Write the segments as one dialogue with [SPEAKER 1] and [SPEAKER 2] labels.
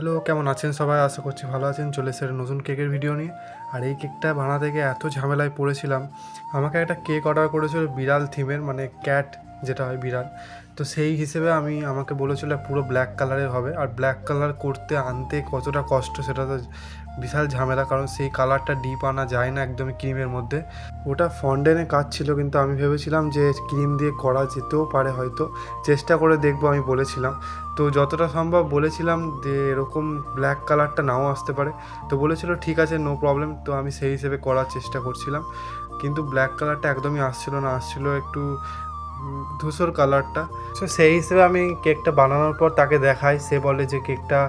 [SPEAKER 1] Hello, কেমন আছেন সবাই? আশা করছি ভালো আছেন। চলে এসেছে নতুন কেকের ভিডিও নিয়ে। আর এই কেকটা বানাতে গিয়ে এত ঝামেলায় পড়েছিলাম। আমাকে একটা কেক অর্ডার করেছিল বিড়াল থিমের, মানে ক্যাট যেটা হয় বিড়াল। তো সেই হিসেবে আমাকে বলেছিল পুরো ব্ল্যাক কালারের হবে। আর ব্ল্যাক কালার করতে আনতে কতটা কষ্ট সেটা তো বিশাল ঝামেলা, কারণ সেই কালারটা ডিপ আনা যায় না একদমই ক্রিমের মধ্যে। ওটা ফন্ডেনে কাজ ছিল, কিন্তু আমি ভেবেছিলাম যে ক্রিম দিয়ে করা যেতেও পারে, হয়তো চেষ্টা করে দেখবো আমি বলেছিলাম। তো যতটা সম্ভব বলেছিলাম যে এরকম ব্ল্যাক কালারটা নাও আসতে পারে। তো বলেছিল ঠিক আছে, নো প্রবলেম। তো আমি সেই হিসেবে করার চেষ্টা করছিলাম, কিন্তু ব্ল্যাক কালারটা একদমই আসছিল না, আসছিল একটু ধূসর কালারটা। সো সেই হিসেবে আমি কেকটা বানানোর পর তাকে দেখাই, সে বলে যে কেকটা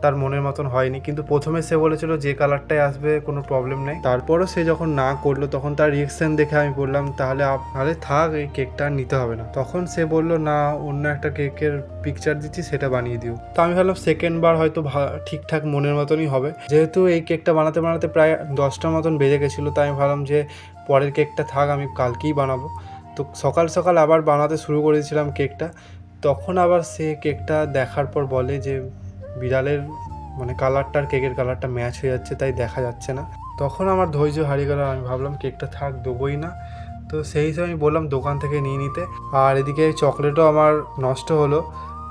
[SPEAKER 1] তার মনের মতন হয়নি। কিন্তু প্রথমে সে বলেছিল যে কালারটাই আসবে, কোনো প্রবলেম নেই। তারপরও সে যখন না করলো, তখন তার রিয়েকশান দেখে আমি বললাম তাহলে থাক, এই কেকটা নিতে হবে না। তখন সে বলল না, অন্য একটা কেকের পিকচার দিচ্ছি, সেটা বানিয়ে দিও। তো আমি ভাবলাম সেকেন্ড বার হয়তো ঠিকঠাক মনের মতনই হবে। যেহেতু এই কেকটা বানাতে বানাতে প্রায় 10টার মতন বেজে গেছিলো, তাই আমি ভাবলাম যে পরের কেকটা থাক, আমি কালকেই বানাবো। তো সকাল সকাল আবার বানাতে শুরু করেছিলাম কেকটা। তখন আবার সে কেকটা দেখার পর বলে যে বিড়ালের মানে কালারটা আর কেকের কালারটা ম্যাচ হয়ে যাচ্ছে, তাই দেখা যাচ্ছে না। তখন আমার ধৈর্য হারিয়ে গেল, আমি ভাবলাম কেকটা থাক, দেবোই না। তো সেই হিসেবে আমি বললাম দোকান থেকে নিয়ে নিতে। আর এদিকে চকলেটও আমার নষ্ট হলো,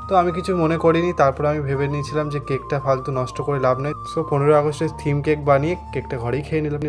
[SPEAKER 1] তো আমি কিছু মনে করিনি। তারপর আমি ভেবে নিয়েছিলাম যে কেকটা ফালতু নষ্ট করে লাভ নেই। সো 15 আগস্টের থিম কেক বানিয়ে কেকটা ঘরেই খেয়ে নিলাম।